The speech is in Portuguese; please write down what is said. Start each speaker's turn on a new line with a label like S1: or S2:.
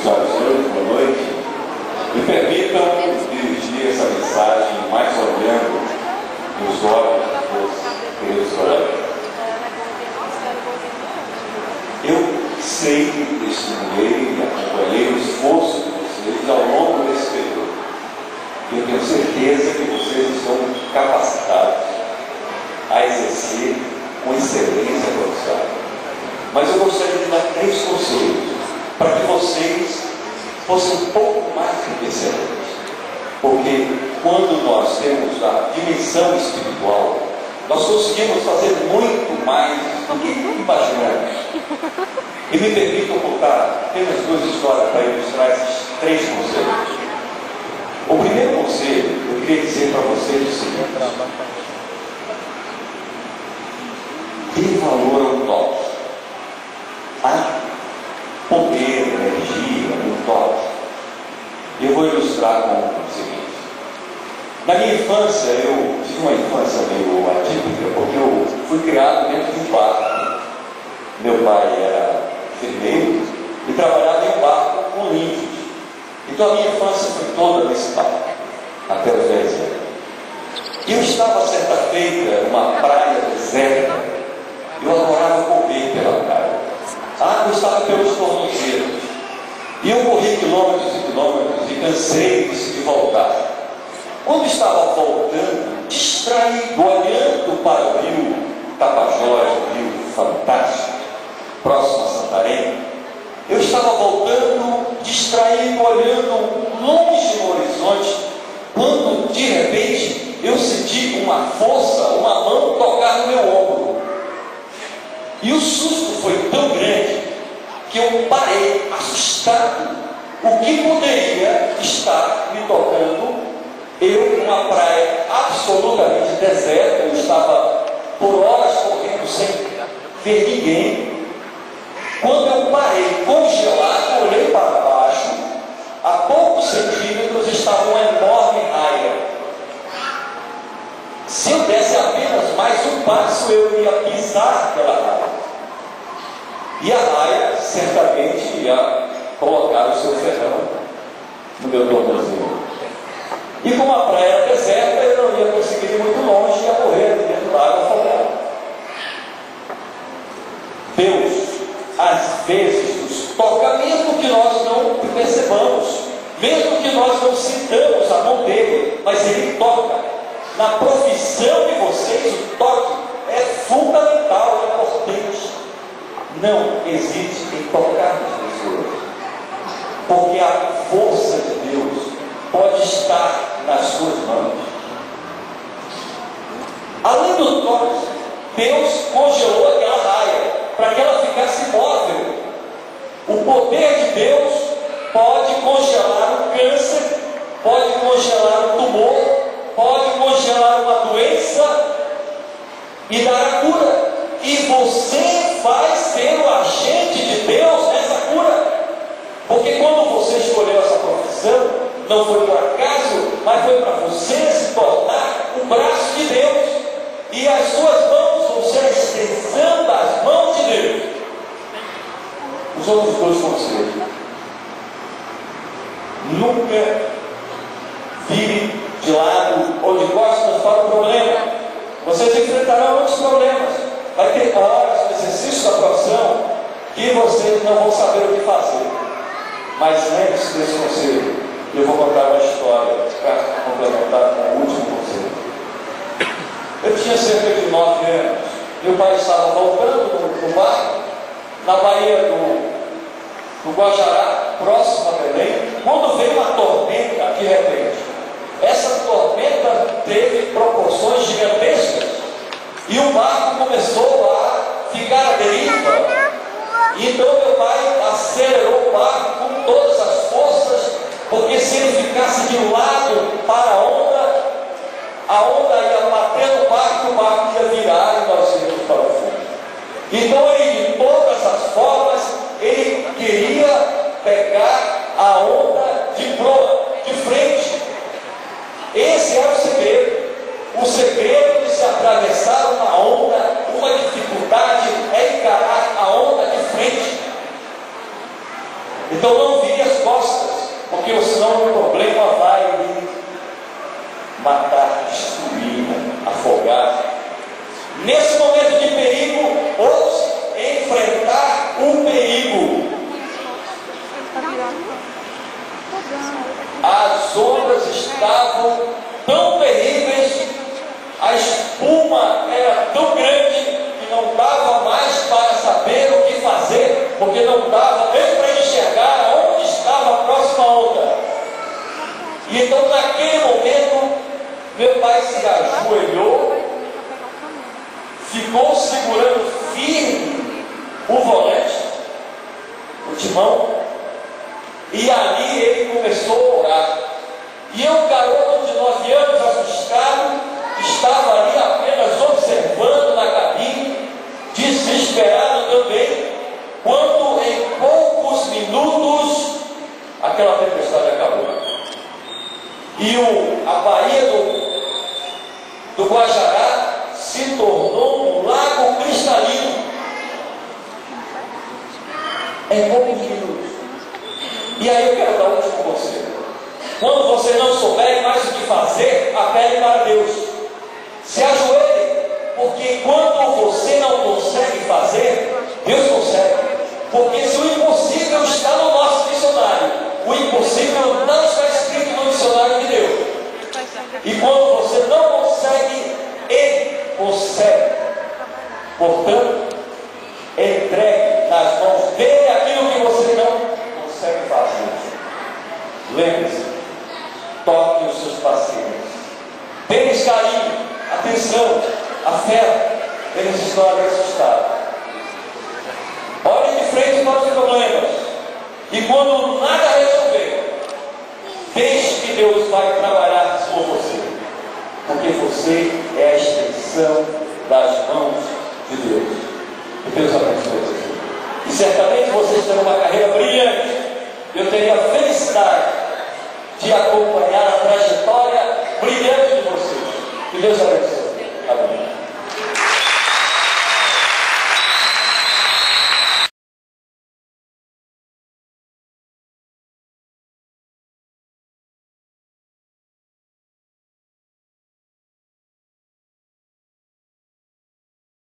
S1: senhoras e senhores, boa noite. Me permitam dirigir essa mensagem mais olhando nos olhos dos queridos colegas. Eu sei, testemunhei e acompanhei o esforço de vocês ao longo desse período. Eu tenho certeza que vocês estão capacitados a exercer com excelência profissional. Mas eu gostaria de dar 3 conselhos para que vocês fossem um pouco mais que excelentes. Porque quando nós temos a dimensão espiritual, nós conseguimos fazer muito mais do que imaginamos. E me permitam contar apenas 2 histórias para ilustrar esses 3 conselhos. O primeiro conselho, eu queria dizer para vocês o seguinte: dê valor ao toque. Há poder, energia no toque. Eu vou ilustrar com o seguinte. Na minha infância, eu tive uma infância meio atípica, porque eu fui criado dentro de um barco. Meu pai era enfermeiro e trabalhava em um barco com índios. Então a minha infância foi toda nesse barco, até os 10 anos. Eu estava certa feita numa praia deserta. Eu adorava correr pela praia. A água estava pelos tornozelos. E eu corri quilômetros e quilômetros e cansei de voltar. Quando estava voltando, distraído, olhando para o rio Tapajós, um rio fantástico, próximo a Santarém, eu estava voltando, distraído, olhando longe no horizonte, quando de repente eu senti uma força, uma mão tocar no meu ombro. E o susto foi tão grande que eu parei, assustado. O que poderia estar me tocando? Eu, numa praia absolutamente deserta, eu estava por horas correndo sem ver ninguém. Quando eu parei, congelado, olhei para baixo, a poucos centímetros estava uma enorme raia. Se eu desse apenas mais um passo, eu ia pisar pela raia. E a raia certamente ia colocar o seu ferrão no meu tornozelo. E como a praia era deserta, eu não ia conseguir ir muito longe e ia morrer dentro da água afogada. Deus, às vezes, nos toca, mesmo que nós não percebamos, mesmo que nós não sintamos a mão dele, mas ele toca. Na profissão de vocês, o toque é fundamental, é importante. Não hesite em tocar nas pessoas, porque a força de Deus pode estar nas suas mãos. Além do toque, Deus congelou aquela raia para que ela ficasse imóvel. O poder de Deus pode congelar o câncer, pode congelar o tumor, pode congelar uma doença e dar a cura. E você vai ser o agente de Deus nessa cura. Porque quando você escolheu essa profissão, não foi por acaso, mas foi para você se tornar o braço de Deus. E as suas mãos vão ser a extensão das mãos de Deus. Os outros 2 conselhos. Nunca vire de lado ou de costas para o problema. Vocês enfrentarão muitos problemas. Vai ter horas no exercício da profissão que vocês não vão saber o que fazer. Mas lembre-se desse conselho. Eu vou contar uma história para complementar com o último conselho. Eu tinha cerca de 9 anos. Meu pai estava voltando no barco, na Baía do Guajará, próximo a Belém, quando veio uma tormenta de repente. Essa tormenta teve proporções gigantescas. E o barco começou a ficar à deriva. Então meu pai acelerou o barco com todas as forças, porque se ele ficasse de um lado para a onda ia bater no barco, o barco ia virar e nós íamos para o fundo. Então ele, de todas as formas, ele queria pegar a onda de proa, de frente. Esse é o segredo. O segredo de se atravessar uma onda, uma dificuldade, é encarar a onda de frente. Então não vire as senão o problema vai lhe matar, destruir, afogar. Nesse momento de perigo, ouse enfrentar o perigo. As ondas estavam tão terríveis, a espuma era tão grande que não dava mais para saber o que fazer, porque não dava nem para enxergar onde estava a próxima onda. E então, naquele momento, meu pai se ajoelhou, ficou segurando firme o volante, o timão, e ali ele começou a orar. E eu, garoto de 9 anos, assustado, estava ali apenas observando na cabine, desesperado também, quando em poucos minutos aquela tempestade acabou. E a Baía do Guajará se tornou um lago cristalino em poucos minutos. E aí eu quero dar um último conselho. Quando você não souber mais o que fazer, apele para Deus. Se ajoelhe, porque quando você não consegue fazer, Deus consegue. Porque se o impossível está no nosso dicionário, o impossível não está escrito no dicionário de Deus. E quando você não consegue, Ele consegue. Portanto, entregue nas mãos dele aquilo que você não consegue fazer. Lembre-se, toque os seus pacientes. Dê-lhes carinho, atenção, afeto. Eles estão ali assustados. Olhe de frente para os problemas. E quando nada resolver, deixe que Deus vai trabalhar por você. Porque você é a extensão das mãos de Deus. Que Deus abençoe você. E certamente vocês terão uma carreira brilhante. Eu teria a felicidade de acompanhar a trajetória brilhante de vocês. Que Deus abençoe.